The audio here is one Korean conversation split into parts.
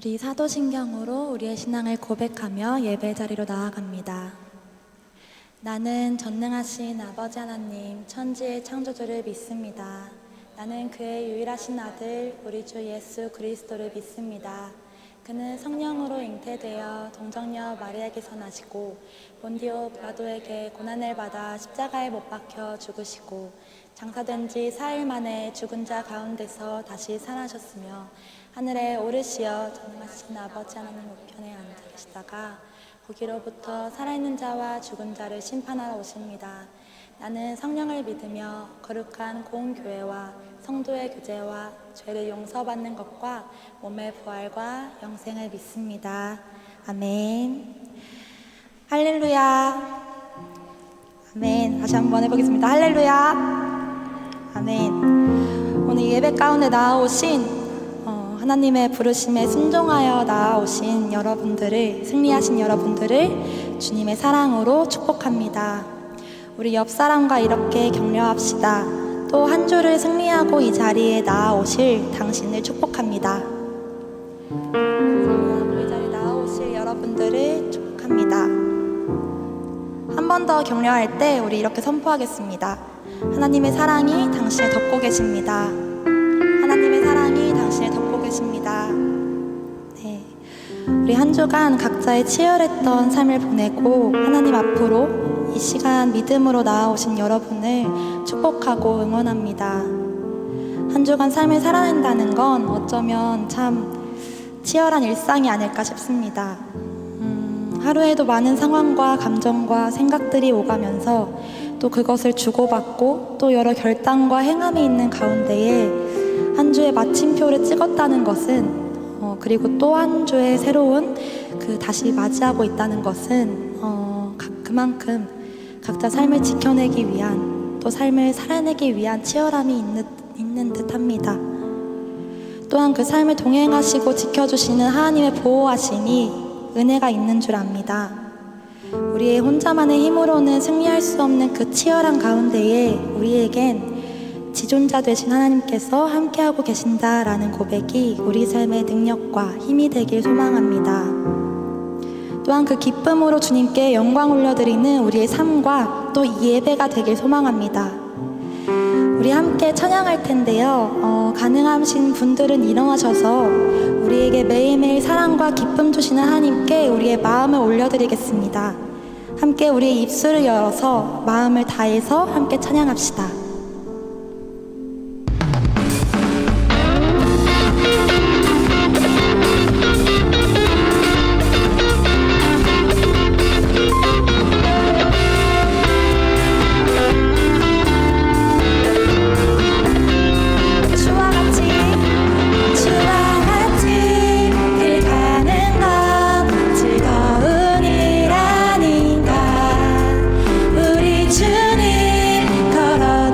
우리 사도신경으로 우리의 신앙을 고백하며 예배 자리로 나아갑니다. 나는 전능하신 아버지 하나님, 천지의 창조주를 믿습니다. 나는 그의 유일하신 아들, 우리 주 예수 그리스도를 믿습니다. 그는 성령으로 잉태되어 동정녀 마리아에게서 나시고 본디오 빌라도에게 고난을 받아 십자가에 못 박혀 죽으시고 장사된 지 4일 만에 죽은 자 가운데서 다시 살아나셨으며 하늘에 오르시어 전능하신 아버지 하나님 우편에 앉아 계시다가 거기로부터 살아있는 자와 죽은 자를 심판하러 오십니다. 나는 성령을 믿으며 거룩한 공교회와 성도의 교제와 죄를 용서받는 것과 몸의 부활과 영생을 믿습니다. 아멘. 할렐루야. 아멘. 다시 한번 해보겠습니다. 할렐루야. 아멘. 오늘 예배 가운데 나아오신 하나님의 부르심에 순종하여 나아오신 여러분들을, 승리하신 여러분들을 주님의 사랑으로 축복합니다. 우리 옆 사람과 이렇게 격려합시다. 또 한 주를 승리하고 이 자리에 나아오실 당신을 축복합니다. 승리하고 이 자리에 나아오실 여러분들을 축복합니다. 한 번 더 격려할 때 우리 이렇게 선포하겠습니다. 하나님의 사랑이 당신을 덮고 계십니다. 하나님의 사랑이 당신을 덮고 계십니다. 네, 우리 한 주간 각자의 치열했던 삶을 보내고 하나님 앞으로 이 시간 믿음으로 나아오신 여러분을 축복하고 응원합니다. 한 주간 삶을 살아낸다는 건 어쩌면 참 치열한 일상이 아닐까 싶습니다. 하루에도 많은 상황과 감정과 생각들이 오가면서 또 그것을 주고받고 또 여러 결단과 행함이 있는 가운데에 한 주의 마침표를 찍었다는 것은 그리고 또 한 주의 새로운 다시 맞이하고 있다는 것은 그만큼 각자 삶을 지켜내기 위한 또 삶을 살아내기 위한 치열함이 있는 듯합니다. 또한 그 삶을 동행하시고 지켜주시는 하나님의 보호하심이 은혜가 있는 줄 압니다. 우리의 혼자만의 힘으로는 승리할 수 없는 그 치열한 가운데에 우리에겐 지존자 되신 하나님께서 함께하고 계신다라는 고백이 우리 삶의 능력과 힘이 되길 소망합니다. 또한 그 기쁨으로 주님께 영광 올려드리는 우리의 삶과 또 이 예배가 되길 소망합니다. 우리 함께 찬양할 텐데요. 가능하신 분들은 일어나셔서 우리에게 매일매일 사랑과 기쁨 주시는 하나님께 우리의 마음을 올려드리겠습니다. 함께 우리의 입술을 열어서 마음을 다해서 함께 찬양합시다. 주님 걸어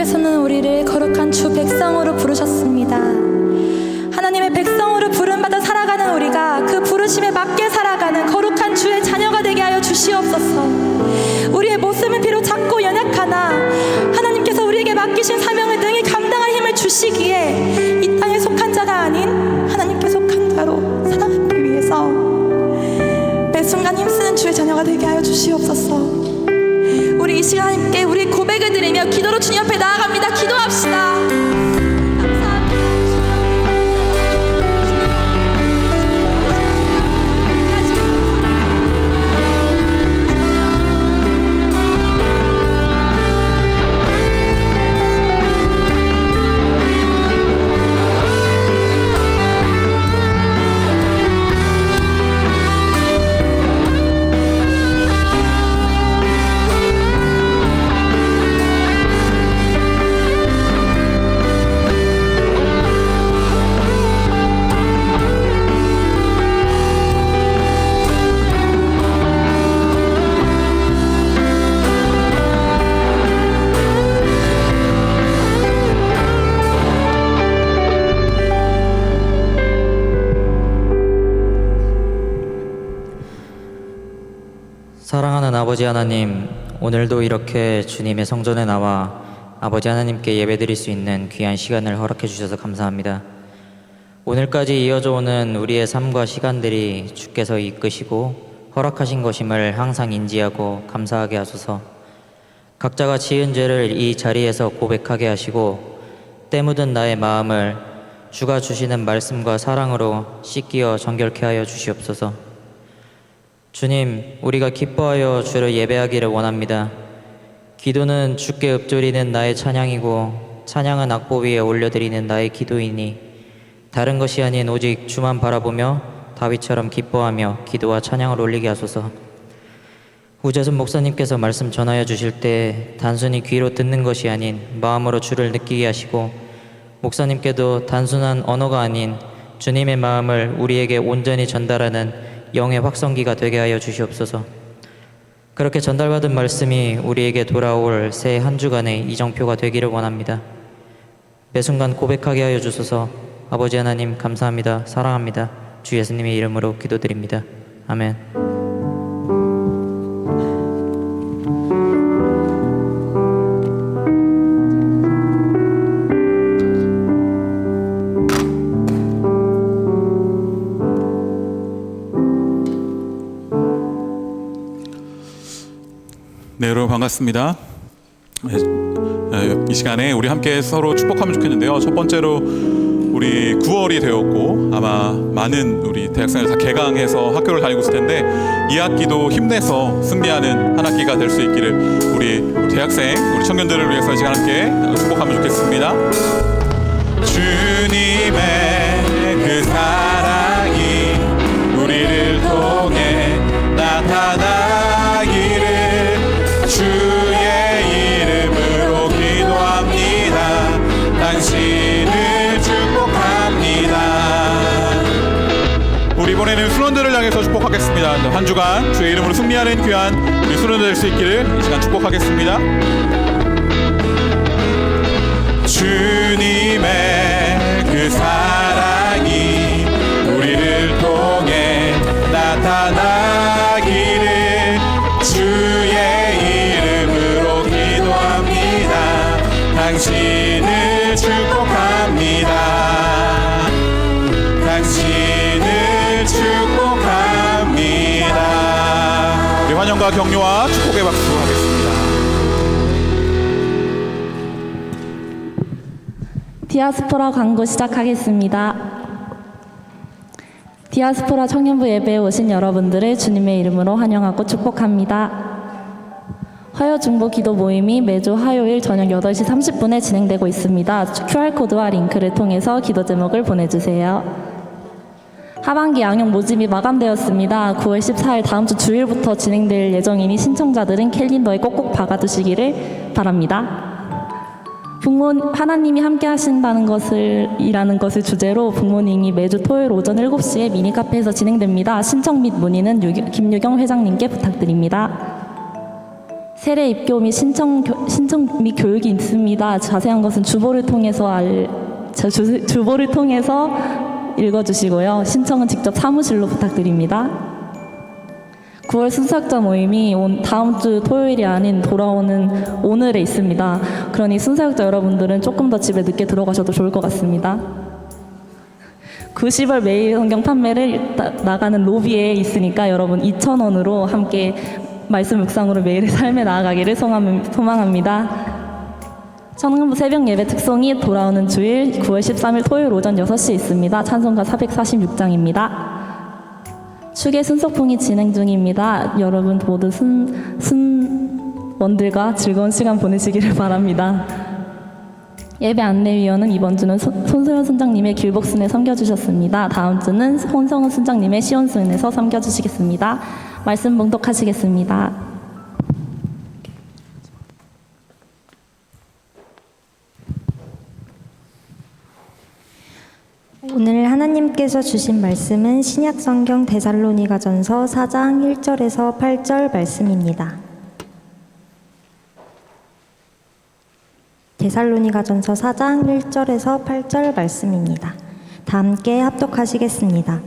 하나님께서는 우리를 거룩한 주 백성으로 부르셨습니다. 하나님의 백성으로 부름받아 살아가는 우리가 그 부르심에 맞게 살아가는 거룩한 주의 자녀가 되게 하여 주시옵소서. 우리의 모습은 비록 작고 연약하나 하나님께서 우리에게 맡기신 사명을 능히 감당할 힘을 주시기에 이 땅에 속한 자가 아닌 하나님께 속한 자로 살아가기 위해서 매 순간 힘쓰는 주의 자녀가 되게 하여 주시옵소서. 우리 이 시간 함께 우리 고백을 드리며 기도로 주님 앞에 나아갑니다. 기도합시다. 사랑하는 아버지 하나님, 오늘도 이렇게 주님의 성전에 나와 아버지 하나님께 예배드릴 수 있는 귀한 시간을 허락해 주셔서 감사합니다. 오늘까지 이어져 오는 우리의 삶과 시간들이 주께서 이끄시고 허락하신 것임을 항상 인지하고 감사하게 하소서. 각자가 지은 죄를 이 자리에서 고백하게 하시고 때 묻은 나의 마음을 주가 주시는 말씀과 사랑으로 씻기어 정결케 하여 주시옵소서. 주님, 우리가 기뻐하여 주를 예배하기를 원합니다. 기도는 주께 읊조리는 나의 찬양이고 찬양은 악보 위에 올려드리는 나의 기도이니 다른 것이 아닌 오직 주만 바라보며 다윗처럼 기뻐하며 기도와 찬양을 올리게 하소서. 우재순 목사님께서 말씀 전하여 주실 때 단순히 귀로 듣는 것이 아닌 마음으로 주를 느끼게 하시고 목사님께도 단순한 언어가 아닌 주님의 마음을 우리에게 온전히 전달하는 영의 확성기가 되게 하여 주시옵소서. 그렇게 전달받은 말씀이 우리에게 돌아올 새 한 주간의 이정표가 되기를 원합니다. 매 순간 고백하게 하여 주소서. 아버지 하나님 감사합니다. 사랑합니다. 주 예수님의 이름으로 기도드립니다. 아멘. 네, 여러분 반갑습니다. 이 시간에 우리 함께 서로 축복하면 좋겠는데요. 첫 번째로 우리 9월이 되었고 아마 많은 우리 대학생들 다 개강해서 학교를 다니고 있을 텐데 이 학기도 힘내서 승리하는 한 학기가 될 수 있기를 우리 대학생, 우리 청년들을 위해서 이 시간 함께 축복하면 좋겠습니다. 주님의 그 사랑이 우리를 통해 나타나기를 주의 이름으로 기도합니다. 당신을 축복합니다. 우리 이번에는 순원들을 향해서 축복하겠습니다. 한 주간 주의 이름으로 승리하는 귀한 우리 순원들 될 수 있기를 이 시간 축복하겠습니다. 주님의 그 사랑이 우리를 통해 나타나기를 주의 이름으로 기도합니다. 당신을 축복합니다. 당신을 축복합니다. 우리 환영과 격려와 축복의 박수 하겠습니다. 디아스포라 광고 시작하겠습니다. 디아스포라 청년부 예배에 오신 여러분들을 주님의 이름으로 환영하고 축복합니다. 화요중보 기도 모임이 매주 화요일 저녁 8시 30분에 진행되고 있습니다. QR코드와 링크를 통해서 기도 제목을 보내주세요. 하반기 양육 모집이 마감되었습니다. 9월 14일 다음 주 주일부터 진행될 예정이니 신청자들은 캘린더에 꼭꼭 박아두시기를 바랍니다. 하나님이 함께 하신다는 이라는 것을 주제로 부모님이 매주 토요일 오전 7시에 미니 카페에서 진행됩니다. 신청 및 문의는 김유경 회장님께 부탁드립니다. 세례 입교 및 신청 및 교육이 있습니다. 자세한 것은 주보를 통해서 주보를 통해서 읽어주시고요. 신청은 직접 사무실로 부탁드립니다. 9월 순사학자 모임이 다음 주 토요일이 아닌 돌아오는 오늘에 있습니다. 그러니 순사학자 여러분들은 조금 더 집에 늦게 들어가셔도 좋을 것 같습니다. 90월 매일 성경 판매를 나가는 로비에 있으니까 여러분 2,000원으로 함께 말씀 묵상으로 매일의 삶에 나아가기를 소망합니다. 청년부 새벽 예배 특송이 돌아오는 주일 9월 13일 토요일 오전 6시에 있습니다. 찬송가 446장입니다. 축의 순서풍이 진행 중입니다. 여러분 모두 순원들과 즐거운 시간 보내시기를 바랍니다. 예배 안내위원은 이번 주는 손소연 순장님의 길복순에 섬겨주셨습니다. 다음 주는 혼성은 순장님의 시온순에서 섬겨주시겠습니다. 말씀 봉독하시겠습니다. 오늘 하나님께서 주신 말씀은 신약성경 데살로니가전서 4장 1절에서 8절 말씀입니다. 데살로니가전서 4장 1절에서 8절 말씀입니다. 다 함께 합독하시겠습니다.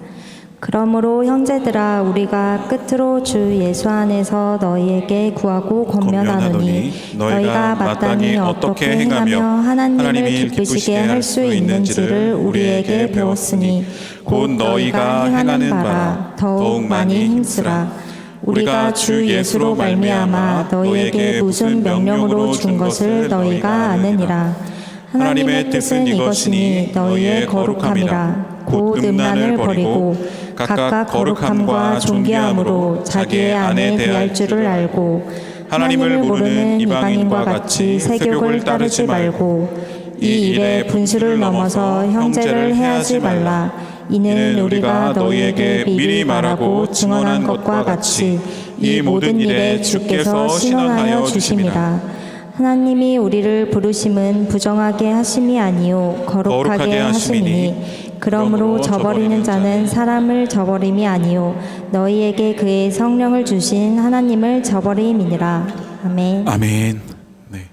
그러므로 형제들아 우리가 끝으로 주 예수 안에서 너희에게 구하고 권면하노니 너희가 마땅히 어떻게 행하며 하나님을 기쁘시게 할 수 있는지를 우리에게 배웠으니 곧 너희가 행하는 바라 더욱 많이 힘쓰라. 우리가 주 예수로 말미암아 너희에게 무슨 명령으로 준 것을 너희가 아느니라. 하나님의 뜻은 이것이니 너희의 거룩함이라. 곧 음란을 버리고 각각 거룩함과 존귀함으로 자기의 아내 대할 줄을 알고 하나님을 모르는 이방인과 같이 세욕을 따르지 말고 이 일에 분수를 넘어서 형제를 해하지 말라. 이는 우리가 너희에게 미리 말하고 증언한 것과 같이 이 모든 일에 주께서 신원하여 주심이라. 하나님이 우리를 부르심은 부정하게 하심이 아니요 거룩하게 하심이니 그러므로 저버리는 자는 사람을 저버림이 아니요 너희에게 그의 성령을 주신 하나님을 저버림이니라. 아멘. 아멘. 네.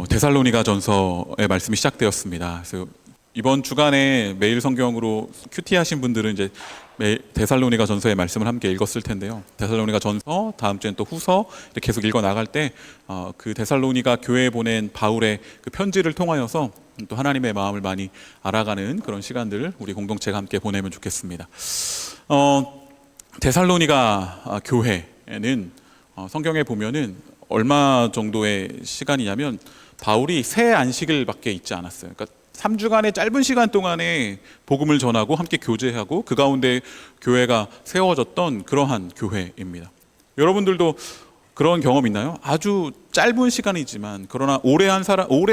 데살로니가전서의 말씀이 시작되었습니다. 그래서 이번 주간에 매일 성경으로 큐티 하신 분들은 이제 데살로니가전서의 말씀을 함께 읽었을 텐데요. 데살로니가전서, 다음 주엔 또 후서 이렇게 계속 읽어 나갈 때 그 데살로니가 교회에 보낸 바울의 그 편지를 통하여서 또 하나님의 마음을 많이 알아가는 그런 시간들을 우리 공동체가 함께 보내면 좋겠습니다. 데살로니가 교회는 성경에 보면은 얼마 정도의 시간이냐면 바울이 새 안식일밖에 있지 않았어요. 그러니까 3주간의 짧은 시간 동안에 복음을 전하고 함께 교제하고 그 가운데 교회가 세워졌던 그러한 교회입니다. 여러분들도 그런 경험 있나요? 아주 짧은 시간이지만 그러나 오래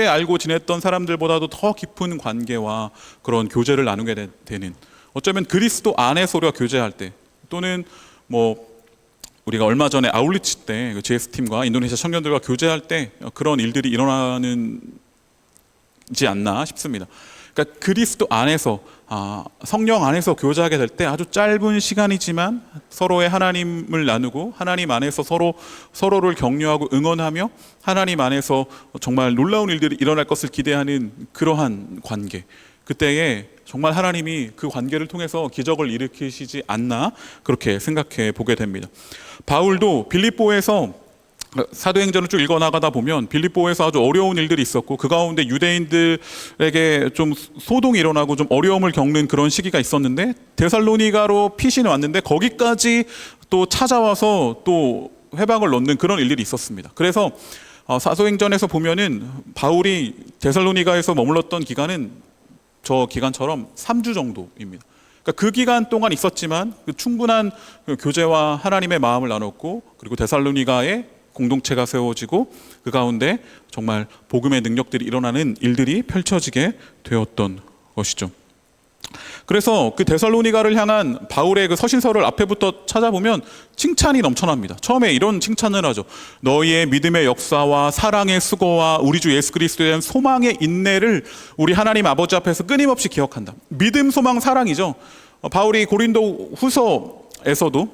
알고 지냈던 사람들보다도 더 깊은 관계와 그런 교제를 나누게 되는, 어쩌면 그리스도 안에서 우리가 교제할 때, 또는 우리가 얼마 전에 아울리치 때 GS팀과 인도네시아 청년들과 교제할 때 그런 일들이 일어나는지 않나 싶습니다. 그러니까 그리스도 안에서 성령 안에서 교제하게 될 때 아주 짧은 시간이지만 서로의 하나님을 나누고 하나님 안에서 서로를 격려하고 응원하며 하나님 안에서 정말 놀라운 일들이 일어날 것을 기대하는 그러한 관계, 그때에 정말 하나님이 그 관계를 통해서 기적을 일으키시지 않나 그렇게 생각해 보게 됩니다. 바울도 빌립보에서 사도행전을 쭉 읽어나가다 보면 빌립보에서 아주 어려운 일들이 있었고 그 가운데 유대인들에게 좀 소동이 일어나고 좀 어려움을 겪는 그런 시기가 있었는데 데살로니가로 피신을 왔는데 거기까지 또 찾아와서 또 회방을 넣는 그런 일들이 있었습니다. 그래서 사도행전에서 보면은 바울이 데살로니가에서 머물렀던 기간은 저 기간처럼 3주 정도입니다. 그러니까 그 기간 동안 있었지만 충분한 교제와 하나님의 마음을 나눴고, 그리고 데살로니가에 공동체가 세워지고 그 가운데 정말 복음의 능력들이 일어나는 일들이 펼쳐지게 되었던 것이죠. 그래서 그 데살로니가를 향한 바울의 그 서신서를 앞에부터 찾아보면 칭찬이 넘쳐납니다. 처음에 이런 칭찬을 하죠. 너희의 믿음의 역사와 사랑의 수고와 우리 주 예수 그리스도에 대한 소망의 인내를 우리 하나님 아버지 앞에서 끊임없이 기억한다. 믿음, 소망, 사랑이죠. 바울이 고린도 후서에서도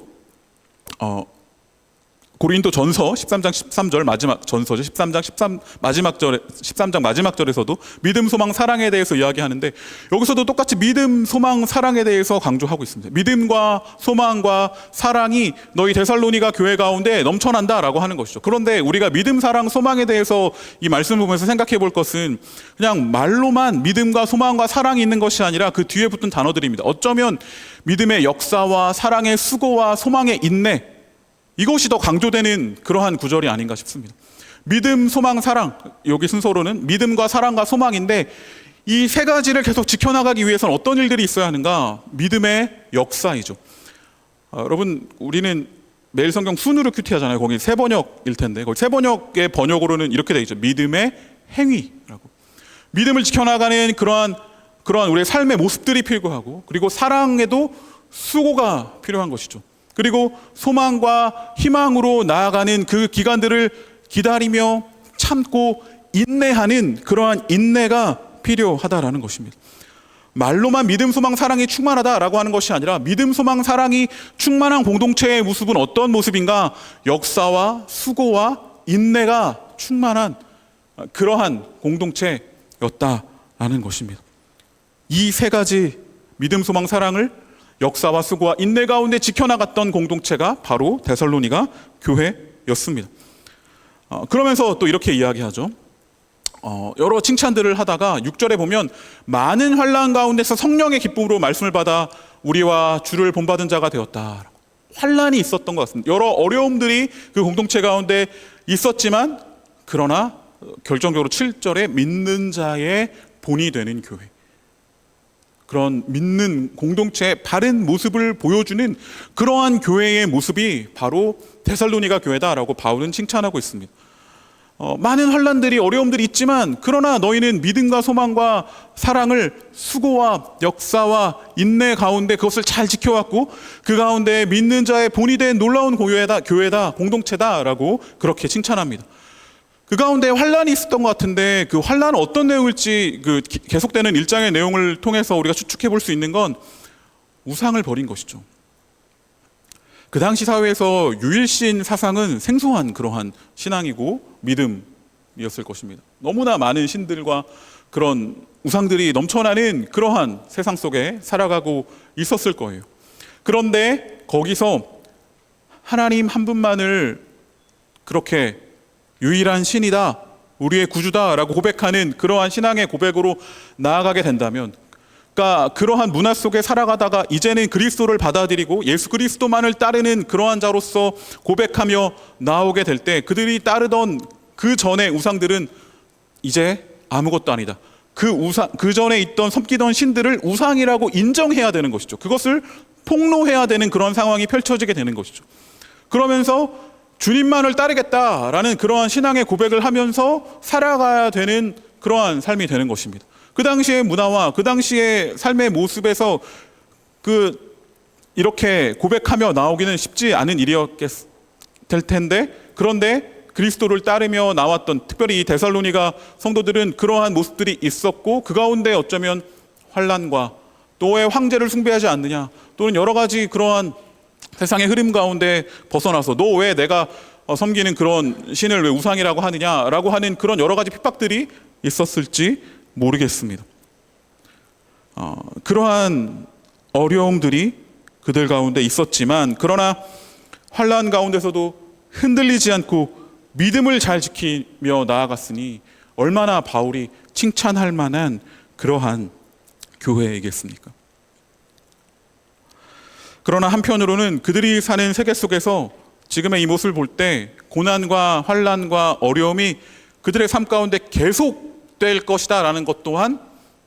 고린도 전서 13장 13절 마지막 전서죠. 13장 마지막 절에서도 믿음, 소망, 사랑에 대해서 이야기하는데 여기서도 똑같이 믿음, 소망, 사랑에 대해서 강조하고 있습니다. 믿음과 소망과 사랑이 너희 데살로니가 교회 가운데 넘쳐난다라고 하는 것이죠. 그런데 우리가 믿음, 사랑, 소망에 대해서 이 말씀을 보면서 생각해 볼 것은 그냥 말로만 믿음과 소망과 사랑이 있는 것이 아니라 그 뒤에 붙은 단어들입니다. 어쩌면 믿음의 역사와 사랑의 수고와 소망의 인내, 이것이 더 강조되는 그러한 구절이 아닌가 싶습니다. 믿음, 소망, 사랑, 여기 순서로는 믿음과 사랑과 소망인데 이 세 가지를 계속 지켜나가기 위해서는 어떤 일들이 있어야 하는가? 믿음의 역사이죠. 여러분, 우리는 매일 성경 순으로 큐티하잖아요. 거기 세 번역일 텐데 거기 세 번역의 번역으로는 이렇게 되어 있죠. 믿음의 행위라고. 믿음을 지켜나가는 그러한 우리의 삶의 모습들이 필요하고, 그리고 사랑에도 수고가 필요한 것이죠. 그리고 소망과 희망으로 나아가는 그 기간들을 기다리며 참고 인내하는 그러한 인내가 필요하다라는 것입니다. 말로만 믿음, 소망, 사랑이 충만하다라고 하는 것이 아니라 믿음, 소망, 사랑이 충만한 공동체의 모습은 어떤 모습인가? 역사와 수고와 인내가 충만한 그러한 공동체였다라는 것입니다. 이 세 가지 믿음, 소망, 사랑을 역사와 수고와 인내 가운데 지켜나갔던 공동체가 바로 데살로니가 교회였습니다. 그러면서 또 이렇게 이야기하죠. 여러 칭찬들을 하다가 6절에 보면 많은 환난 가운데서 성령의 기쁨으로 말씀을 받아 우리와 주를 본받은 자가 되었다. 환난이 있었던 것 같습니다. 여러 어려움들이 그 공동체 가운데 있었지만 그러나 결정적으로 7절에 믿는 자의 본이 되는 교회, 그런 믿는 공동체의 바른 모습을 보여주는 그러한 교회의 모습이 바로 데살로니가 교회다라고 바울은 칭찬하고 있습니다. 많은 환난들이, 어려움들이 있지만 그러나 너희는 믿음과 소망과 사랑을 수고와 역사와 인내 가운데 그것을 잘 지켜왔고 그 가운데 믿는 자의 본이 된 놀라운 교회다, 공동체다라고 그렇게 칭찬합니다. 그 가운데 환란이 있었던 것 같은데 그 환란은 어떤 내용일지 그 계속되는 1장의 내용을 통해서 우리가 추측해 볼 수 있는 건 우상을 버린 것이죠. 그 당시 사회에서 유일신 사상은 생소한 그러한 신앙이고 믿음이었을 것입니다. 너무나 많은 신들과 그런 우상들이 넘쳐나는 그러한 세상 속에 살아가고 있었을 거예요. 그런데 거기서 하나님 한 분만을 그렇게 유일한 신이다, 우리의 구주다라고 고백하는 그러한 신앙의 고백으로 나아가게 된다면, 그러니까 그러한 문화 속에 살아가다가 이제는 그리스도를 받아들이고 예수 그리스도만을 따르는 그러한 자로서 고백하며 나오게 될 때 그들이 따르던 그 전의 우상들은 이제 아무것도 아니다. 그 전에 있던 섬기던 신들을 우상이라고 인정해야 되는 것이죠. 그것을 폭로해야 되는 그런 상황이 펼쳐지게 되는 것이죠. 그러면서 주님만을 따르겠다라는 그러한 신앙의 고백을 하면서 살아가야 되는 그러한 삶이 되는 것입니다. 그 당시의 문화와 그 당시의 삶의 모습에서 이렇게 고백하며 나오기는 쉽지 않은 일이었을 텐데, 그런데 그리스도를 따르며 나왔던 특별히 이 데살로니가 성도들은 그러한 모습들이 있었고 그 가운데 어쩌면 환난과 또 왜 황제를 숭배하지 않느냐, 또는 여러 가지 그러한 세상의 흐름 가운데 벗어나서 너 왜 내가 섬기는 그런 신을 왜 우상이라고 하느냐라고 하는 그런 여러 가지 핍박들이 있었을지 모르겠습니다. 그러한 어려움들이 그들 가운데 있었지만 그러나 환난 가운데서도 흔들리지 않고 믿음을 잘 지키며 나아갔으니 얼마나 바울이 칭찬할 만한 그러한 교회이겠습니까? 그러나 한편으로는 그들이 사는 세계 속에서 지금의 이 모습을 볼 때 고난과 환난과 어려움이 그들의 삶 가운데 계속될 것이다 라는 것 또한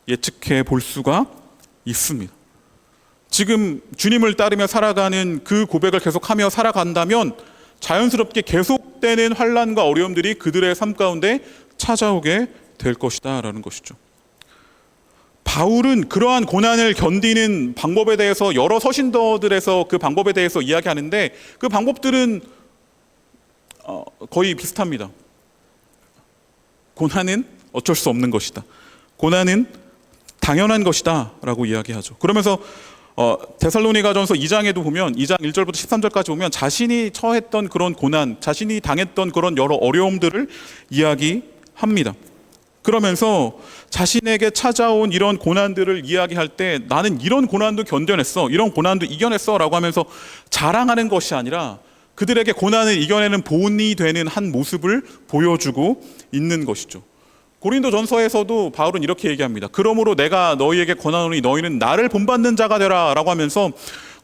예측해 볼 수가 있습니다. 지금 주님을 따르며 살아가는 그 고백을 계속하며 살아간다면 자연스럽게 계속되는 환난과 어려움들이 그들의 삶 가운데 찾아오게 될 것이다 라는 것이죠. 바울은 그러한 고난을 견디는 방법에 대해서 여러 서신서들에서 그 방법에 대해서 이야기하는데 그 방법들은 거의 비슷합니다. 고난은 어쩔 수 없는 것이다. 고난은 당연한 것이다 라고 이야기하죠. 그러면서 데살로니가전서 2장에도 보면 2장 1절부터 13절까지 보면 자신이 처했던 그런 고난, 자신이 당했던 그런 여러 어려움들을 이야기합니다. 그러면서 자신에게 찾아온 이런 고난들을 이야기할 때 나는 이런 고난도 견뎌냈어, 이런 고난도 이겨냈어 라고 하면서 자랑하는 것이 아니라 그들에게 고난을 이겨내는 본이 되는 한 모습을 보여주고 있는 것이죠. 고린도전서에서도 바울은 이렇게 얘기합니다. 그러므로 내가 너희에게 권하노니 너희는 나를 본받는 자가 되라 라고 하면서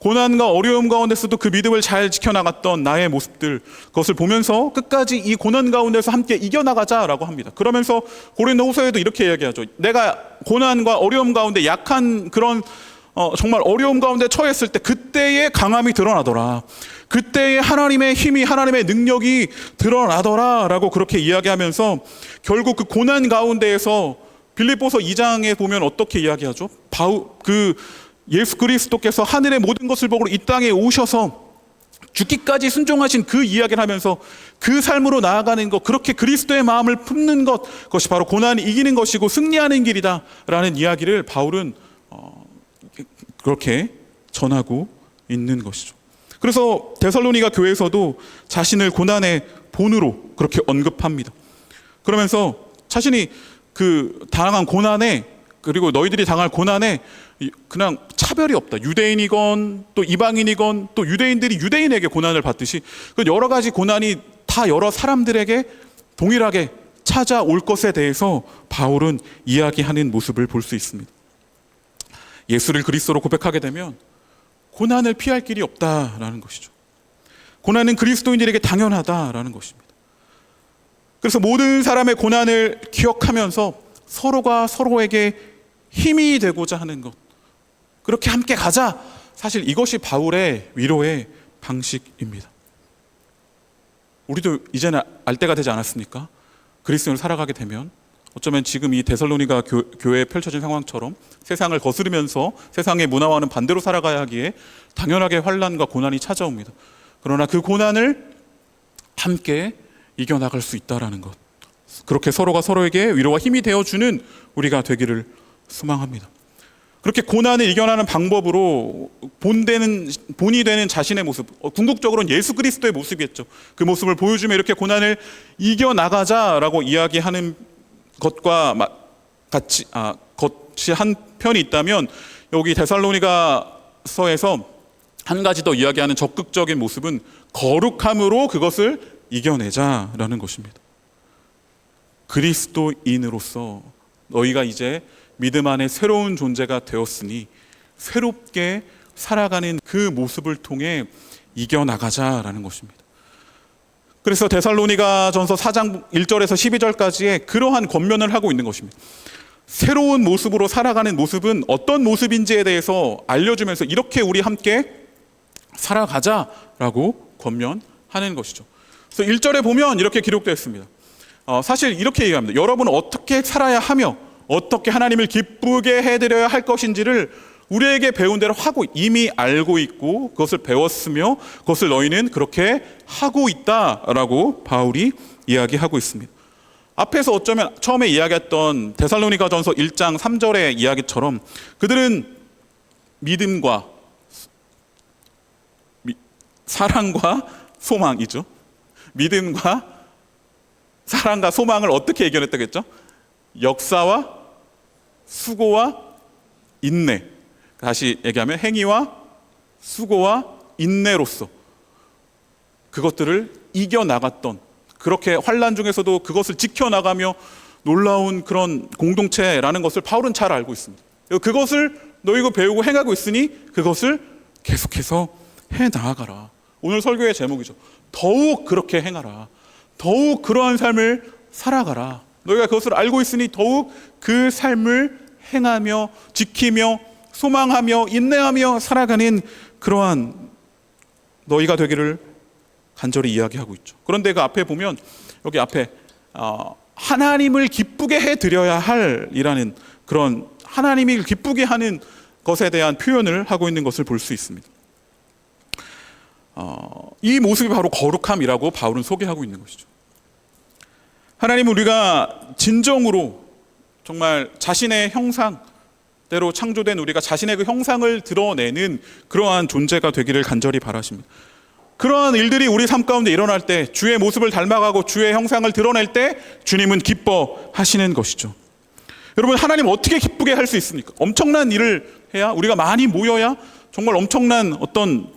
고난과 어려움 가운데서도 그 믿음을 잘 지켜나갔던 나의 모습들, 그것을 보면서 끝까지 이 고난 가운데서 함께 이겨나가자라고 합니다. 그러면서 고린도후서에도 이렇게 이야기하죠. 내가 고난과 어려움 가운데 약한 그런 정말 어려움 가운데 처했을 때 그때의 강함이 드러나더라, 그때의 하나님의 힘이, 하나님의 능력이 드러나더라 라고 그렇게 이야기하면서 결국 그 고난 가운데에서 빌립보서 2장에 보면 어떻게 이야기하죠? 예수 그리스도께서 하늘의 모든 것을 보고 이 땅에 오셔서 죽기까지 순종하신 그 이야기를 하면서 그 삶으로 나아가는 것, 그렇게 그리스도의 마음을 품는 것, 그것이 바로 고난을 이기는 것이고 승리하는 길이다 라는 이야기를 바울은 그렇게 전하고 있는 것이죠. 그래서 데살로니가 교회에서도 자신을 고난의 본으로 그렇게 언급합니다. 그러면서 자신이 그 당한 고난에, 그리고 너희들이 당할 고난에 그냥 차별이 없다. 유대인이건 또 이방인이건 또 유대인들이 유대인에게 고난을 받듯이 여러 가지 고난이 다 여러 사람들에게 동일하게 찾아올 것에 대해서 바울은 이야기하는 모습을 볼 수 있습니다. 예수를 그리스도로 고백하게 되면 고난을 피할 길이 없다라는 것이죠. 고난은 그리스도인들에게 당연하다라는 것입니다. 그래서 모든 사람의 고난을 기억하면서 서로가 서로에게 힘이 되고자 하는 것, 그렇게 함께 가자. 사실 이것이 바울의 위로의 방식입니다. 우리도 이제는 알 때가 되지 않았습니까? 그리스도인을 살아가게 되면 어쩌면 지금 이 데살로니가 교회에 펼쳐진 상황처럼 세상을 거스르면서 세상의 문화와는 반대로 살아가야 하기에 당연하게 환난과 고난이 찾아옵니다. 그러나 그 고난을 함께 이겨나갈 수 있다라는 것, 그렇게 서로가 서로에게 위로와 힘이 되어주는 우리가 되기를 소망합니다. 그렇게 고난을 이겨나는 방법으로 본이 되는 자신의 모습, 궁극적으로는 예수 그리스도의 모습이겠죠. 그 모습을 보여주며 이렇게 고난을 이겨나가자라고 이야기하는 것과 같이 것이 한 편이 있다면, 여기 데살로니가서에서 한 가지 더 이야기하는 적극적인 모습은 거룩함으로 그것을 이겨내자라는 것입니다. 그리스도인으로서 너희가 이제 믿음 안에 새로운 존재가 되었으니 새롭게 살아가는 그 모습을 통해 이겨나가자라는 것입니다. 그래서 데살로니가전서 4장 1절에서 12절까지의 그러한 권면을 하고 있는 것입니다. 새로운 모습으로 살아가는 모습은 어떤 모습인지에 대해서 알려주면서 이렇게 우리 함께 살아가자라고 권면하는 것이죠. 그래서 1절에 보면 이렇게 기록되어 있습니다. 사실 이렇게 얘기합니다. 여러분은 어떻게 살아야 하며 어떻게 하나님을 기쁘게 해드려야 할 것인지를 우리에게 배운 대로 하고 이미 알고 있고 그것을 배웠으며 그것을 너희는 그렇게 하고 있다라고 바울이 이야기하고 있습니다. 앞에서 어쩌면 처음에 이야기했던 데살로니가전서 1장 3절의 이야기처럼 그들은 믿음과 사랑과 소망이죠. 믿음과 사랑과 소망을 어떻게 이겨냈다겠죠? 역사와 수고와 인내, 다시 얘기하면 행위와 수고와 인내로서 그것들을 이겨나갔던, 그렇게 환난 중에서도 그것을 지켜나가며 놀라운 그런 공동체라는 것을 바울은 잘 알고 있습니다. 그것을 너희가 배우고 행하고 있으니 그것을 계속해서 해나가라. 오늘 설교의 제목이죠. 더욱 그렇게 행하라. 더욱 그러한 삶을 살아가라. 너희가 그것을 알고 있으니 더욱 그 삶을 행하며 지키며 소망하며 인내하며 살아가는 그러한 너희가 되기를 간절히 이야기하고 있죠. 그런데 그 앞에 보면 여기 앞에 하나님을 기쁘게 해드려야 할이라는 그런 하나님이 기쁘게 하는 것에 대한 표현을 하고 있는 것을 볼 수 있습니다. 이 모습이 바로 거룩함이라고 바울은 소개하고 있는 것이죠. 하나님은 우리가 진정으로 정말 자신의 형상, 때로 창조된 우리가 자신의 그 형상을 드러내는 그러한 존재가 되기를 간절히 바라십니다. 그러한 일들이 우리 삶 가운데 일어날 때, 주의 모습을 닮아가고 주의 형상을 드러낼 때 주님은 기뻐하시는 것이죠. 여러분, 하나님 어떻게 기쁘게 할 수 있습니까? 엄청난 일을 해야, 우리가 많이 모여야, 정말 엄청난 어떤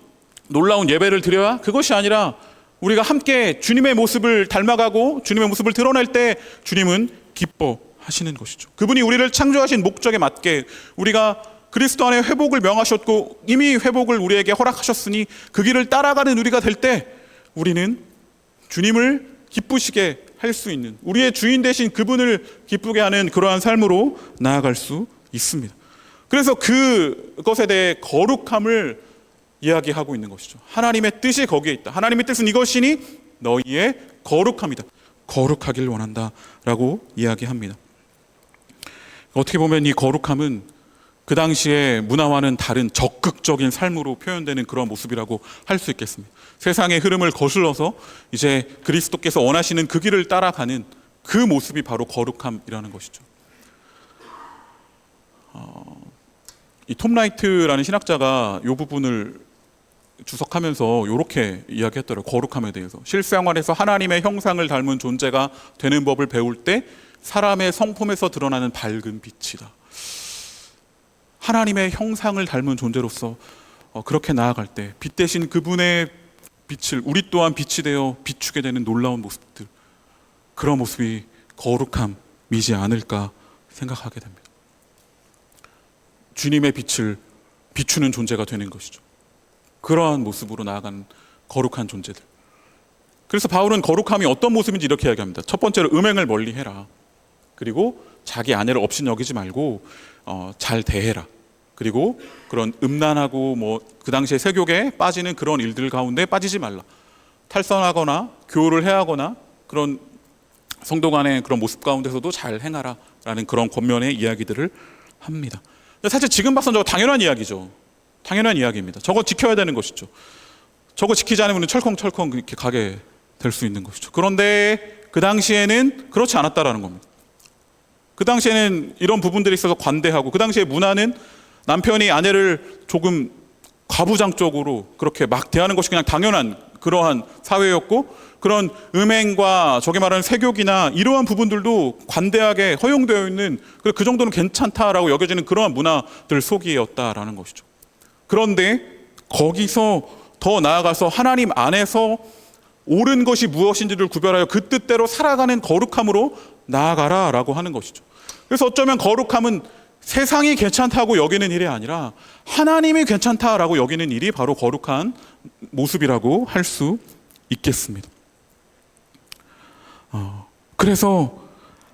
놀라운 예배를 드려야? 그것이 아니라 우리가 함께 주님의 모습을 닮아가고 주님의 모습을 드러낼 때 주님은 기뻐하시는 것이죠. 그분이 우리를 창조하신 목적에 맞게 우리가 그리스도 안에 회복을 명하셨고 이미 회복을 우리에게 허락하셨으니 그 길을 따라가는 우리가 될 때 우리는 주님을 기쁘시게 할 수 있는, 우리의 주인 되신 그분을 기쁘게 하는 그러한 삶으로 나아갈 수 있습니다. 그래서 그것에 대해 거룩함을 이야기하고 있는 것이죠. 하나님의 뜻이 거기에 있다. 하나님의 뜻은 이것이니 너희의 거룩함이다. 거룩하길 원한다 라고 이야기합니다. 어떻게 보면 이 거룩함은 그 당시의 문화와는 다른 적극적인 삶으로 표현되는 그런 모습이라고 할 수 있겠습니다. 세상의 흐름을 거슬러서 이제 그리스도께서 원하시는 그 길을 따라가는 그 모습이 바로 거룩함이라는 것이죠. 이 톰 라이트라는 신학자가 이 부분을 주석하면서 이렇게 이야기했더라고요. 거룩함에 대해서. 실생활에서 하나님의 형상을 닮은 존재가 되는 법을 배울 때 사람의 성품에서 드러나는 밝은 빛이다. 하나님의 형상을 닮은 존재로서 그렇게 나아갈 때 빛 대신 그분의 빛을 우리 또한 빛이 되어 비추게 되는 놀라운 모습들, 그런 모습이 거룩함이지 않을까 생각하게 됩니다. 주님의 빛을 비추는 존재가 되는 것이죠. 그러한 모습으로 나아가는 거룩한 존재들. 그래서 바울은 거룩함이 어떤 모습인지 이렇게 이야기합니다. 첫 번째로 음행을 멀리해라. 그리고 자기 아내를 업신 여기지 말고 잘 대해라. 그리고 그런 음란하고 그 당시에 세욕에 빠지는 그런 일들 가운데 빠지지 말라. 탈선하거나 교우를 해하거나 그런 성도 간의 그런 모습 가운데서도 잘 행하라 라는 그런 권면의 이야기들을 합니다. 사실 지금 봐서는 저거 당연한 이야기죠. 당연한 이야기입니다. 저거 지켜야 되는 것이죠. 저거 지키지 않으면 철컹철컹 이렇게 가게 될 수 있는 것이죠. 그런데 그 당시에는 그렇지 않았다라는 겁니다. 그 당시에는 이런 부분들이 있어서 관대하고, 그 당시에 문화는 남편이 아내를 조금 과부장적으로 그렇게 막 대하는 것이 그냥 당연한 그러한 사회였고, 그런 음행과 저게 말하는 세욕이나 이러한 부분들도 관대하게 허용되어 있는, 그 정도는 괜찮다라고 여겨지는 그러한 문화들 속이었다라는 것이죠. 그런데 거기서 더 나아가서 하나님 안에서 옳은 것이 무엇인지를 구별하여 그 뜻대로 살아가는 거룩함으로 나아가라라고 하는 것이죠. 그래서 어쩌면 거룩함은 세상이 괜찮다고 여기는 일이 아니라 하나님이 괜찮다라고 여기는 일이 바로 거룩한 모습이라고 할 수 있겠습니다. 그래서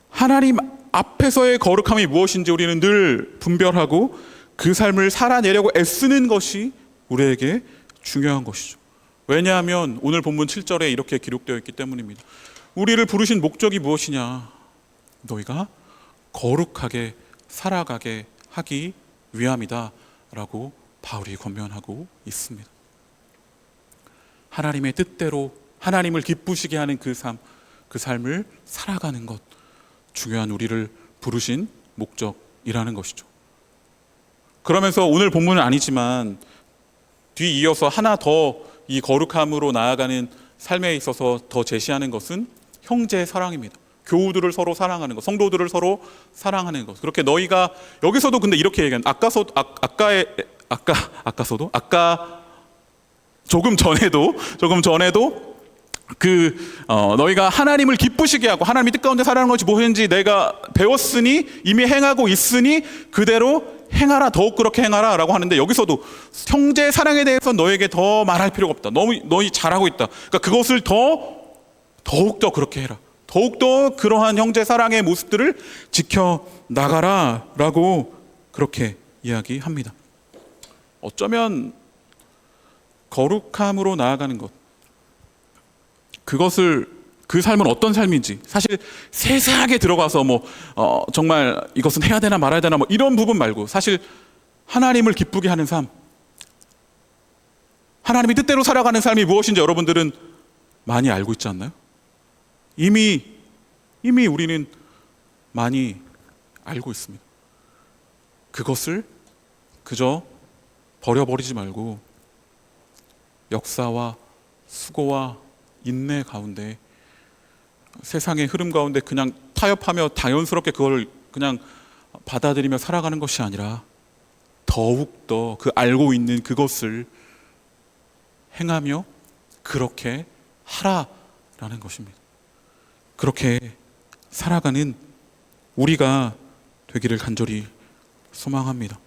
하나님 앞에서의 거룩함이 무엇인지 우리는 늘 분별하고 그 삶을 살아내려고 애쓰는 것이 우리에게 중요한 것이죠. 왜냐하면 오늘 본문 7절에 이렇게 기록되어 있기 때문입니다. 우리를 부르신 목적이 무엇이냐? 너희가 거룩하게 살아가게 하기 위함이다 라고 바울이 권면하고 있습니다. 하나님의 뜻대로 하나님을 기쁘시게 하는 그 삶을 살아가는 것, 중요한 우리를 부르신 목적이라는 것이죠. 그러면서 오늘 본문은 아니지만 뒤이어서 하나 더 이 거룩함으로 나아가는 삶에 있어서 더 제시하는 것은 형제 사랑입니다. 교우들을 서로 사랑하는 것, 성도들을 서로 사랑하는 것. 그렇게 너희가, 여기서도 근데 이렇게 얘기한, 아까 조금 전에도 너희가 하나님을 기쁘시게 하고 하나님의 뜻 가운데 살아가는 것이 무엇인지 내가 배웠으니 이미 행하고 있으니 그대로 행하라, 더욱 그렇게 행하라 라고 하는데, 여기서도 형제 사랑에 대해서 너에게 더 말할 필요가 없다. 너희 잘하고 있다. 그러니까 그것을 더욱더 그렇게 해라. 더욱더 그러한 형제 사랑의 모습들을 지켜나가라 라고 그렇게 이야기합니다. 어쩌면 거룩함으로 나아가는 것, 그 삶은 어떤 삶인지, 사실 세세하게 들어가서 정말 이것은 해야 되나 말아야 되나 이런 부분 말고, 사실 하나님을 기쁘게 하는 삶, 하나님이 뜻대로 살아가는 삶이 무엇인지 여러분들은 많이 알고 있지 않나요? 이미 우리는 많이 알고 있습니다. 그것을 그저 버려버리지 말고 역사와 수고와 인내 가운데, 세상의 흐름 가운데 그냥 타협하며 당연스럽게 그걸 그냥 받아들이며 살아가는 것이 아니라 더욱더 그 알고 있는 그것을 행하며 그렇게 하라라는 것입니다. 그렇게 살아가는 우리가 되기를 간절히 소망합니다.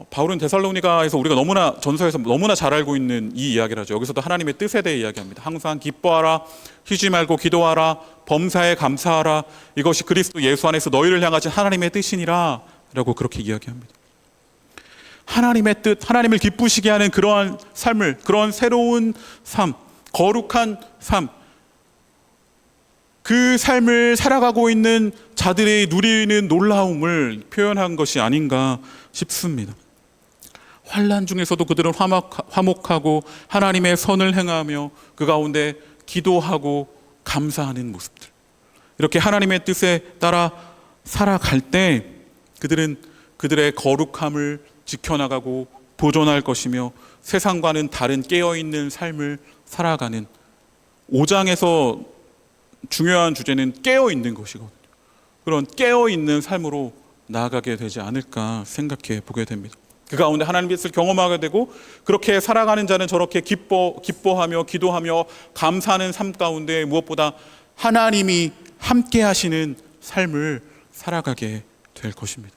바울은 데살로니가에서 우리가 너무나, 전서에서 너무나 잘 알고 있는 이 이야기를 하죠. 여기서도 하나님의 뜻에 대해 이야기합니다. 항상 기뻐하라, 쉬지 말고 기도하라, 범사에 감사하라, 이것이 그리스도 예수 안에서 너희를 향하신 하나님의 뜻이니라 라고 그렇게 이야기합니다. 하나님의 뜻, 하나님을 기쁘시게 하는 그러한 삶을, 그런 새로운 삶, 거룩한 삶, 그 삶을 살아가고 있는 자들이 누리는 놀라움을 표현한 것이 아닌가 싶습니다. 환난 중에서도 그들은 화목하고 하나님의 선을 행하며 그 가운데 기도하고 감사하는 모습들, 이렇게 하나님의 뜻에 따라 살아갈 때 그들은 그들의 거룩함을 지켜나가고 보존할 것이며 세상과는 다른 깨어있는 삶을 살아가는, 5장에서 중요한 주제는 깨어있는 것이거든요. 그런 깨어있는 삶으로 나아가게 되지 않을까 생각해 보게 됩니다. 그 가운데 하나님의 뜻을 경험하게 되고, 그렇게 살아가는 자는 저렇게 기뻐하며 기도하며 감사하는 삶 가운데 무엇보다 하나님이 함께 하시는 삶을 살아가게 될 것입니다.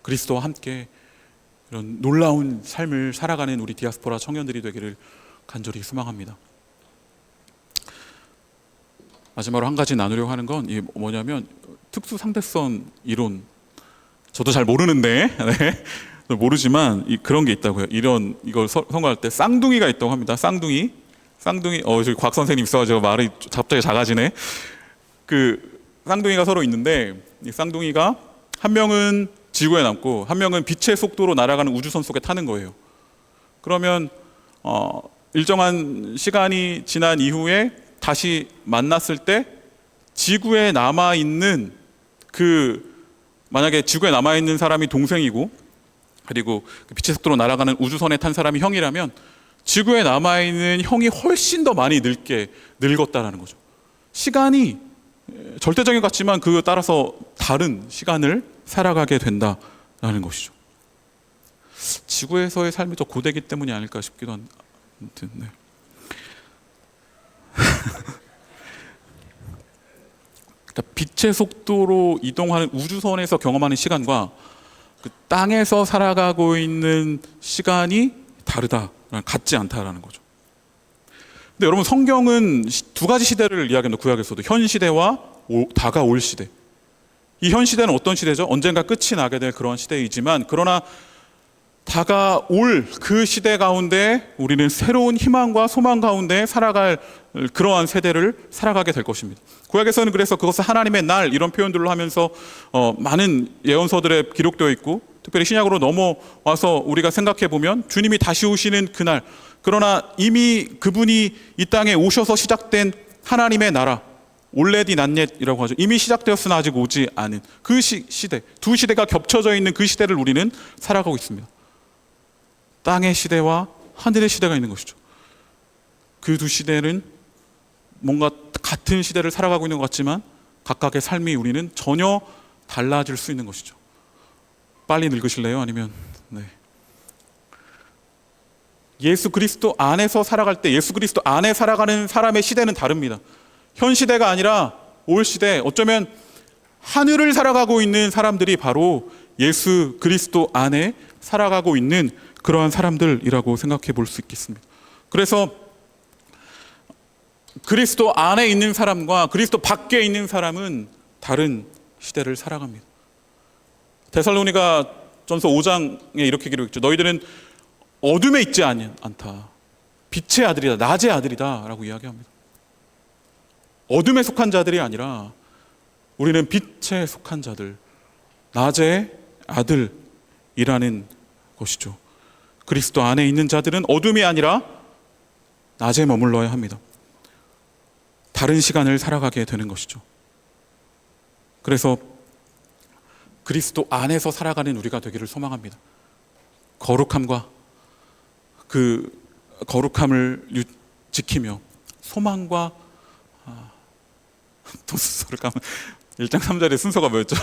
그리스도와 함께 이런 놀라운 삶을 살아가는 우리 디아스포라 청년들이 되기를 간절히 소망합니다. 마지막으로 한 가지 나누려고 하는 건 뭐냐면, 특수상대성 이론, 저도 잘 모르는데 모르지만 그런 게 있다고요. 이걸 선거할 때 쌍둥이가 있다고 합니다. 쌍둥이 저기 곽 선생님 있어가지고 말이 갑자기 작아지네. 그 쌍둥이가 서로 있는데, 이 쌍둥이가 한 명은 지구에 남고 한 명은 빛의 속도로 날아가는 우주선 속에 타는 거예요. 그러면 일정한 시간이 지난 이후에 다시 만났을 때 지구에 남아있는 만약에 지구에 남아있는 사람이 동생이고, 그리고 그 빛의 속도로 날아가는 우주선에 탄 사람이 형이라면 지구에 남아있는 형이 훨씬 더 많이 늙었다라는 거죠. 시간이 절대적인 것 같지만 그에 따라서 다른 시간을 살아가게 된다라는 것이죠. 지구에서의 삶이 더 고되기 때문이 아닐까 싶기도 한데, 네. 그러니까 빛의 속도로 이동하는 우주선에서 경험하는 시간과 그 땅에서 살아가고 있는 시간이 다르다, 같지 않다라는 거죠. 근데 여러분, 성경은 두 가지 시대를 이야기합니다. 구약에서도 현 시대와 다가올 시대. 이 현 시대는 어떤 시대죠? 언젠가 끝이 나게 될 그런 시대이지만, 그러나 다가올 그 시대 가운데 우리는 새로운 희망과 소망 가운데 살아갈 그러한 세대를 살아가게 될 것입니다. 구약에서는 그래서 그것을 하나님의 날, 이런 표현들로 하면서 많은 예언서들에 기록되어 있고, 특별히 신약으로 넘어와서 우리가 생각해 보면 주님이 다시 오시는 그날, 그러나 이미 그분이 이 땅에 오셔서 시작된 하나님의 나라, 올레디 난옛이라고 하죠. 이미 시작되었으나 아직 오지 않은 그 시대, 두 시대가 겹쳐져 있는 그 시대를 우리는 살아가고 있습니다. 땅의 시대와 하늘의 시대가 있는 것이죠. 그 두 시대는 뭔가 같은 시대를 살아가고 있는 것 같지만 각각의 삶이 우리는 전혀 달라질 수 있는 것이죠. 빨리 늙으실래요? 아니면 예수 그리스도 안에서 살아갈 때, 예수 그리스도 안에 살아가는 사람의 시대는 다릅니다. 현 시대가 아니라 올 시대, 어쩌면 하늘을 살아가고 있는 사람들이 바로 예수 그리스도 안에 살아가고 있는 그러한 사람들이라고 생각해 볼 수 있겠습니다. 그래서 그리스도 안에 있는 사람과 그리스도 밖에 있는 사람은 다른 시대를 살아갑니다. 데살로니가 전서 5장에 이렇게 기록했죠. 너희들은 어둠에 있지 않다. 빛의 아들이다. 낮의 아들이다. 라고 이야기합니다. 어둠에 속한 자들이 아니라 우리는 빛에 속한 자들, 낮의 아들이라는 것이죠. 그리스도 안에 있는 자들은 어둠이 아니라 낮에 머물러야 합니다. 다른 시간을 살아가게 되는 것이죠. 그래서 그리스도 안에서 살아가는 우리가 되기를 소망합니다. 거룩함과 그 거룩함을 지키며 소망과 도수서를 가면 1장 3절의 순서가 뭐였죠?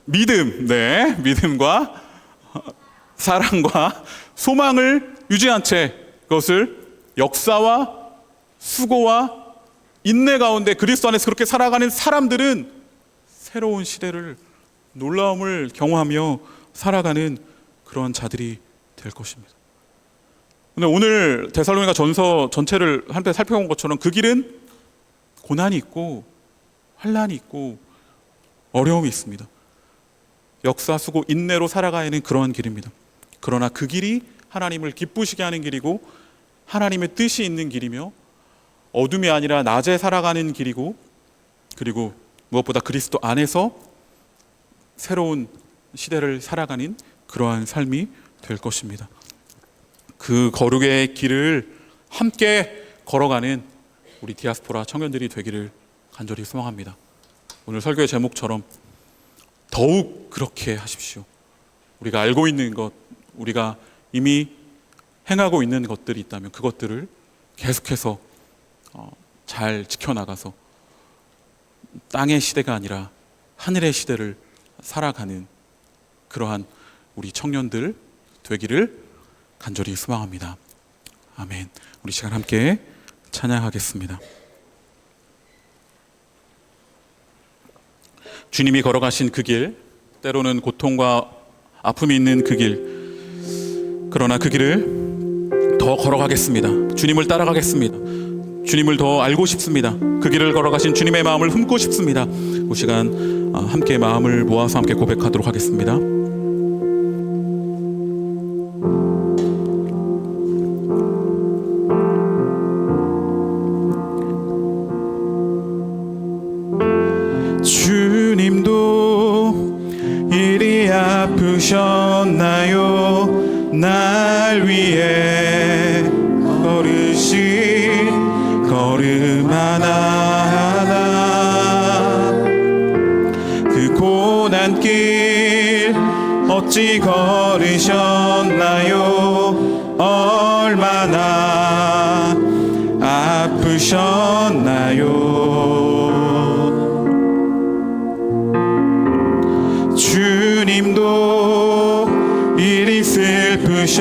믿음, 네, 믿음과 사랑과 소망을 유지한 채 그것을 역사와 수고와 인내 가운데 그리스도 안에서 그렇게 살아가는 사람들은 새로운 시대를 놀라움을 경험하며 살아가는 그런 자들이 될 것입니다. 근데 오늘 데살로니가 전서 전체를 한때 살펴본 것처럼 그 길은 고난이 있고 환난이 있고 어려움이 있습니다. 역사, 수고, 인내로 살아가는 그런 길입니다. 그러나 그 길이 하나님을 기쁘시게 하는 길이고 하나님의 뜻이 있는 길이며 어둠이 아니라 낮에 살아가는 길이고 그리고 무엇보다 그리스도 안에서 새로운 시대를 살아가는 그러한 삶이 될 것입니다. 그 거룩의 길을 함께 걸어가는 우리 디아스포라 청년들이 되기를 간절히 소망합니다. 오늘 설교의 제목처럼 더욱 그렇게 하십시오. 우리가 알고 있는 것, 우리가 이미 행하고 있는 것들이 있다면 그것들을 계속해서 잘 지켜나가서 땅의 시대가 아니라 하늘의 시대를 살아가는 그러한 우리 청년들 되기를 간절히 소망합니다. 아멘. 우리 시간 함께 찬양하겠습니다. 주님이 걸어가신 그 길, 때로는 고통과 아픔이 있는 그 길, 그러나 그 길을 더 걸어가겠습니다. 주님을 따라가겠습니다. 주님을 더 알고 싶습니다. 그 길을 걸어가신 주님의 마음을 품고 싶습니다. 이 시간 함께 마음을 모아서 함께 고백하도록 하겠습니다. 주님도 이리 아프셨나요? 날 위해 걸으신 걸음 하나하나 그 고난길 어찌 걸으셨나요? 얼마나 아프셨나요? 주님도 이리 슬프셨나요?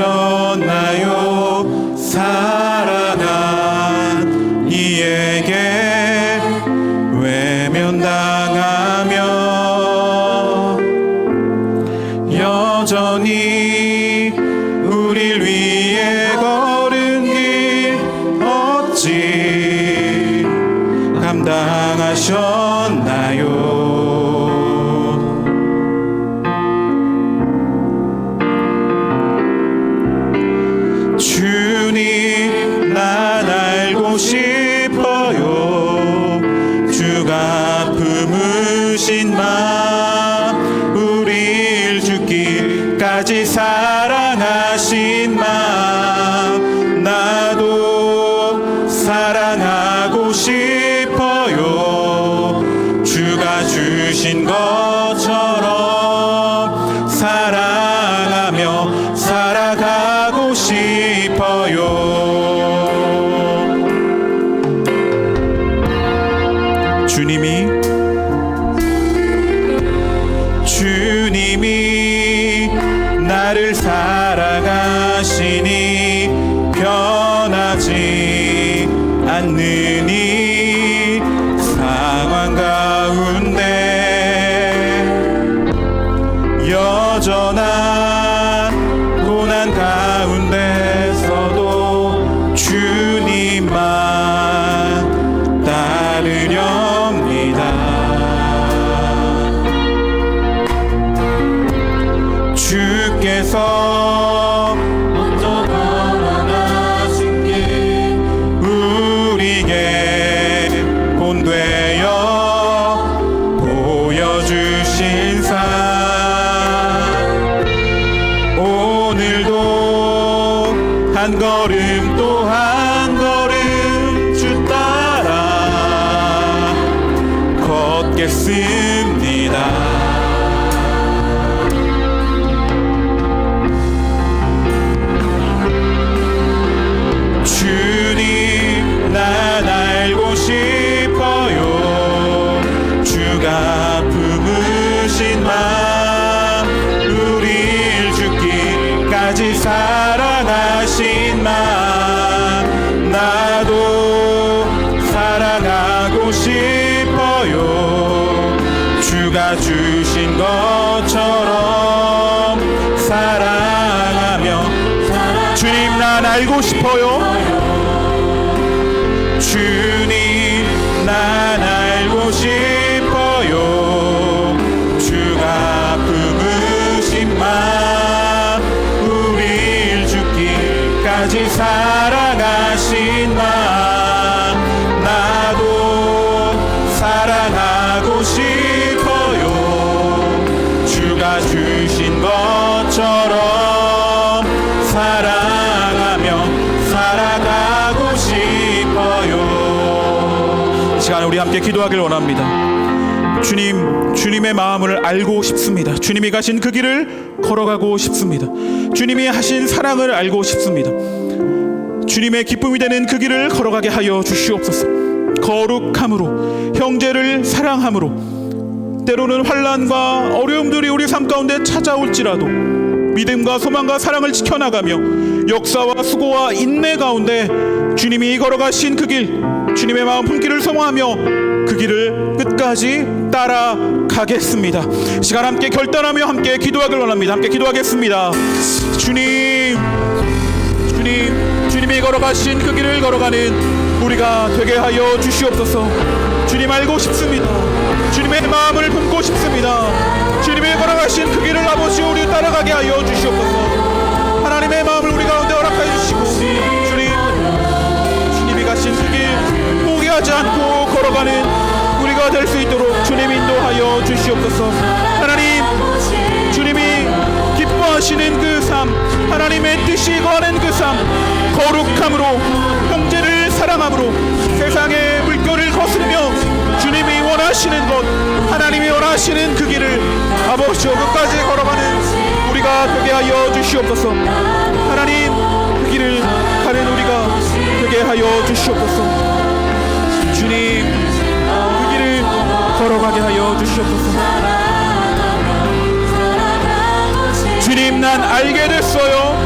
사랑한 이에게 외면당하며 여전히 우릴 위해 걸은 길 어찌 감당하셨나요? 주님 난 알고 싶어요. 주가 품으신 마음 우릴 죽기까지 사랑하신 마음 나도 사랑하고 싶어요. 주가 주신 것처럼 사랑하며 살아가고 싶어요. 주님이 나를 사랑하시니 변하지 않는 이 상황 가운데 여전한 고난 가운데서도 주님만 따르렵니다. 주께서 먼저 걸어가신 길 우리에게 본되어 보여주신 삶 오늘도 한 걸음 또 한 걸음 주 따라 걷게 걸어가겠습니다. 주님 난 알고 싶어요. 주가 품으신 마음, 우릴 죽기까지 사랑하신 마음, 나도 사랑하고 싶어요. 주가 주신 것처럼 사랑하며. 주님 난 알고 싶어요. 주님 난 알고 싶어요. 주가 품으신 마음, 우릴 죽기까지 사랑하신 마음, 나도 사랑하고 싶어요. 주가 주신 것처럼 사랑하며 살아가고 싶어요. 이 시간에 우리 함께 기도하길 원합니다. 주님의 마음을 알고 싶습니다. 주님이 가신 그 길을 걸어가고 싶습니다. 주님이 하신 사랑을 알고 싶습니다. 주님의 기쁨이 되는 그 길을 걸어가게 하여 주시옵소서. 거룩함으로, 형제를 사랑함으로, 때로는 환난과 어려움들이 우리 삶 가운데 찾아올지라도 믿음과 소망과 사랑을 지켜나가며 역사와 수고와 인내 가운데 주님이 걸어가신 그 길, 주님의 마음 품기를 소망하며 그 길을 끝까지 따라가겠습니다. 시간 함께 결단하며 함께 기도하길 원합니다. 함께 기도하겠습니다. 주님이 걸어가신 그 길을 걸어가는 우리가 되게 하여 주시옵소서. 주님 알고 싶습니다. 주님의 마음을 품고 싶습니다. 주님이 걸어가신 그 길을 아버지 우리 따라가게 하여 주시옵소서. 하나님의 마음을 우리 가운데 허락하여 주시고 주님이 가신 그 길 포기하지 않고 걸어가는 우리가 될 수 있도록 주님 인도하여 주시옵소서. 하나님, 주님이 기뻐하시는 그 삶, 하나님의 뜻이 거하는 그 삶, 거룩함으로, 형제를 사랑함으로, 세상의 물결을 거스르며 주님이 원하시는 것, 하나님이 원하시는 그 길을 아버지여 끝까지 걸어가는 우리가 되게 하여 주시옵소서. 하나님, 그 길을 가는 우리가 되게 하여 주시옵소서. 주님, 그 길을 걸어가게 하여 주시옵소서. 주님, 난 알게 됐어요.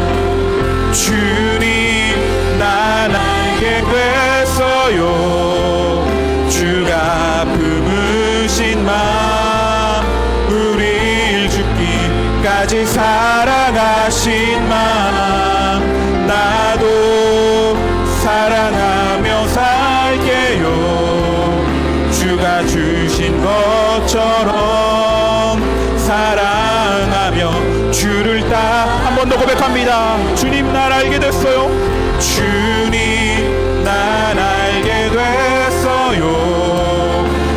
주님, 난 알게 됐어요. 주가 품으신 마음, 우릴 죽기까지 사랑하신 마음, 나도 사랑하며 살게요. 주가 주신 것처럼 사랑하며 주를 한 번 더 고백합니다. 주님, 날 알게 됐어요. 주님, 난 알게 됐어요.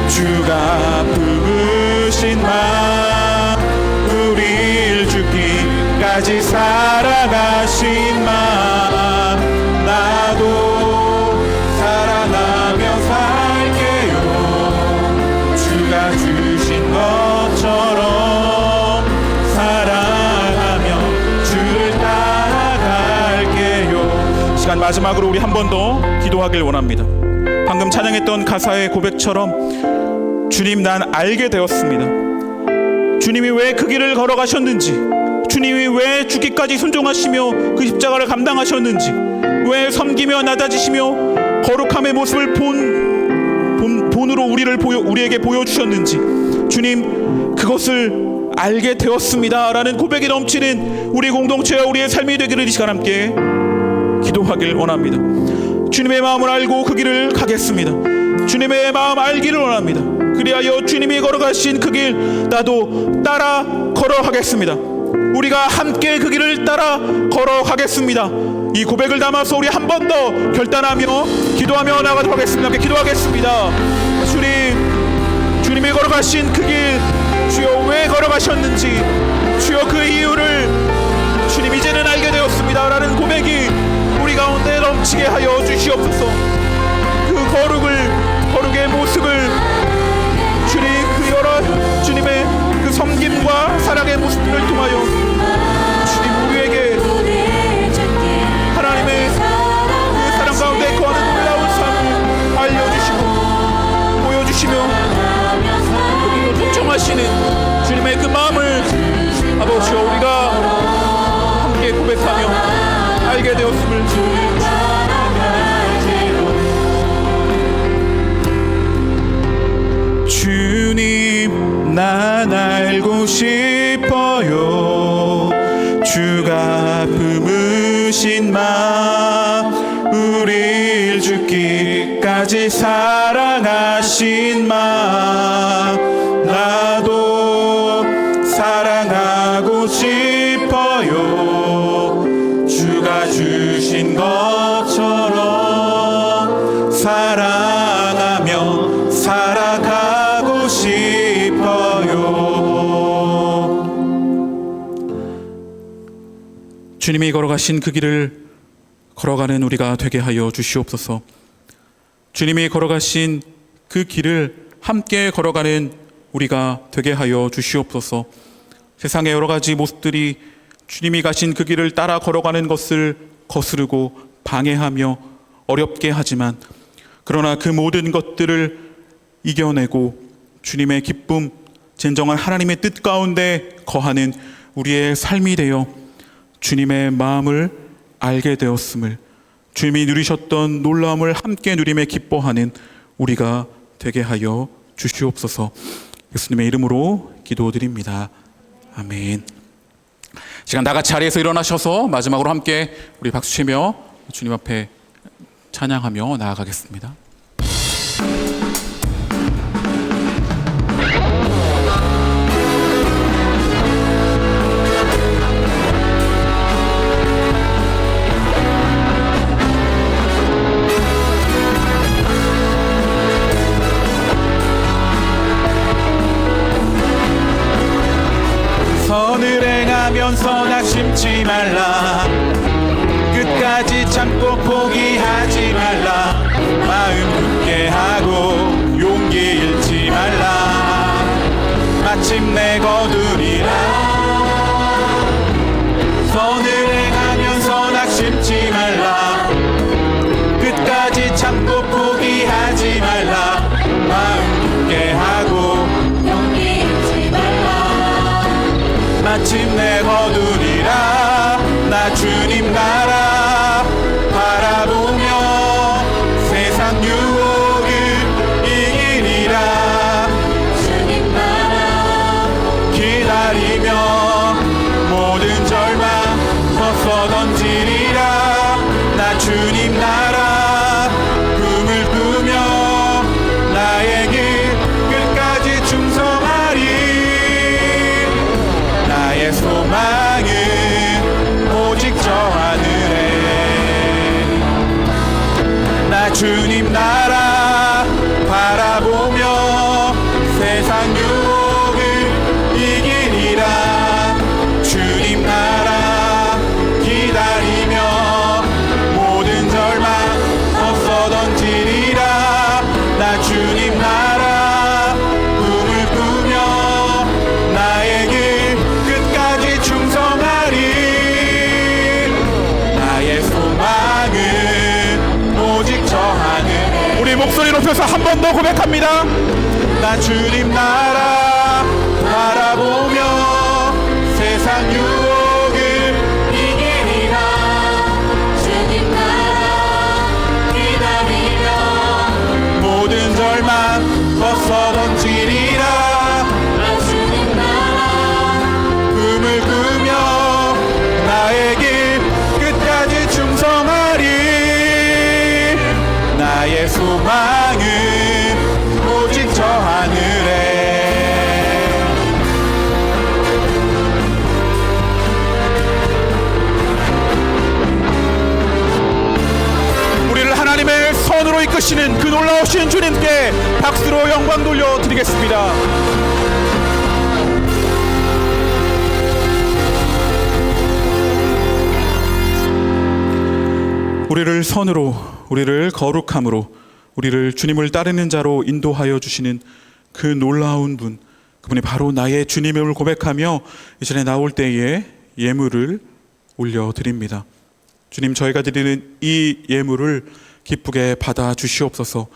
주가 품으신 마음, 우릴 죽기까지 사랑하신 마음, 나도 사랑하며 살게요. 주가 주신 것처럼 사랑하며 주를 따라갈게요. 시간 마지막으로 우리 한 번 더 기도하길 원합니다. 방금 찬양했던 가사의 고백처럼 주님, 난 알게 되었습니다. 주님이 왜 그 길을 걸어가셨는지, 주님이 왜 죽기까지 순종하시며 그 십자가를 감당하셨는지, 왜 섬기며 낮아지시며 거룩함의 모습을 본으로 우리에게 보여주셨는지, 주님, 그것을 알게 되었습니다 라는 고백이 넘치는 우리 공동체와 우리의 삶이 되기를 이 시간 함께 기도하길 원합니다. 주님의 마음을 알고 그 길을 가겠습니다. 주님의 마음 알기를 원합니다. 그리하여 주님이 걸어가신 그 길 나도 따라 걸어가겠습니다. 우리가 함께 그 길을 따라 걸어가겠습니다. 이 고백을 담아서 우리 한 번 더 결단하며 기도하며 나가도록 하겠습니다. 함께 기도하겠습니다. 주님이 걸어가신 그 길, 주여 왜 걸어가셨는지, 주여 그 이유를 주님 이제는 알게 되었습니다 라는 고백이 우리 가운데 넘치게 하여 주시옵소서. 그 거룩의 모습을 주님 걸어가시는 주님의 그 마음을 아버지여 우리가 함께 고백하며 알게 되었음을 주님 난 알고 싶어요. 주가 품으신 마음 우릴 죽기까지 사랑하신 마음 나도 사랑하고 싶어요. 주가 주신 것처럼 사랑하며 살아가고 싶어요. 주님이 걸어가신 그 길을 걸어가는 우리가 되게 하여 주시옵소서. 주님이 걸어가신 그 길을 함께 걸어가는 우리가 되게 하여 주시옵소서. 세상의 여러 가지 모습들이 주님이 가신 그 길을 따라 걸어가는 것을 거스르고 방해하며 어렵게 하지만 그러나 그 모든 것들을 이겨내고 주님의 기쁨, 진정한 하나님의 뜻 가운데 거하는 우리의 삶이 되어 주님의 마음을 알게 되었음을, 주님이 누리셨던 놀라움을 함께 누리며 기뻐하는 우리가 되게 하여 주시옵소서. 예수님의 이름으로 기도드립니다. 아멘. 시간 다 같이 자리에서 일어나셔서 마지막으로 함께 우리 박수치며 주님 앞에 찬양하며 나아가겠습니다. 선을 행하면서 낙심치 말라. 끝까지 참고 포기하지 말라. 마음 굳게 하고 용기 잃지 말라. 마침내 거두리라. 선을 행하면서 낙심치 말라. 끝까지 참고 포기하지 말라. 마음 굳게 하고 용기 잃지 말라. 마침내 거두리라. 나 주님 나라 바라보며 세상 유혹을 이기리라. 주님 나라 기다리며 모든 절망 벗어 던지리라. 나 주님 나라 꿈을 꾸며 나의 길 끝까지 충성하리. 나의 소망은 오직 저 하늘에. 나 주님 나라 바라보며 세상 유혹을 이기리라. 주님 나라 기다리며 모든 절망 벗어 던지리라. 나 주님 나라 꿈을 꾸며 나의 길 끝까지 충성하리. 나의 소망은 오직 저 하늘. 우리 목소리 높여서 한 번 더 고백합니다. 나 주님 나라 바라보며 세상 유혹을 이기리라. 주님 나라 기다리며 모든 절망 벗어 던지리라. 나 주님 나라 꿈을 꾸며 나의 길 끝까지 충성하리. 나의 소망은 오직 저 하늘에. 우리를 하나님의 선으로 이끄시는 그 놀라우신 주님께 박수로 영광 돌려드리겠습니다. 우리를 선으로, 우리를 거룩함으로, 우리를 주님을 따르는 자로 인도하여 주시는 그 놀라운 분, 그분이 바로 나의 주님임을 고백하며 이 자리에 나올 때에 예물을 올려드립니다. 주님, 저희가 드리는 이 예물을 기쁘게 받아 주시옵소서.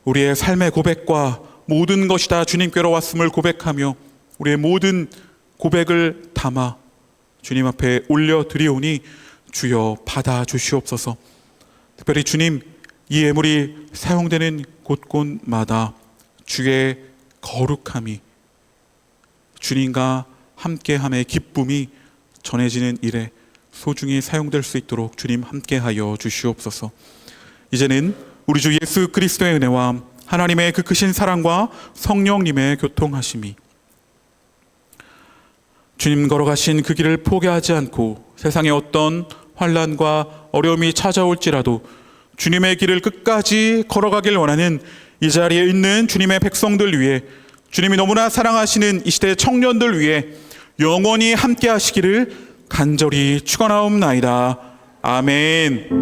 우리의 삶의 고백과 모든 것이 다 주님께로 왔음을 고백하며 우리의 모든 고백을 담아 주님 앞에 올려드리오니 주여 받아주시옵소서. 특별히 주님, 이 예물이 사용되는 곳곳마다 주의 거룩함이, 주님과 함께함의 기쁨이 전해지는 일에 소중히 사용될 수 있도록 주님 함께하여 주시옵소서. 이제는 우리 주 예수 그리스도의 은혜와 하나님의 그 크신 사랑과 성령님의 교통하심이, 주님 걸어가신 그 길을 포기하지 않고 세상에 어떤 환난과 어려움이 찾아올지라도 주님의 길을 끝까지 걸어가길 원하는 이 자리에 있는 주님의 백성들 위해, 주님이 너무나 사랑하시는 이 시대 청년들 위해 영원히 함께 하시기를 간절히 축원하옵나이다. 아멘.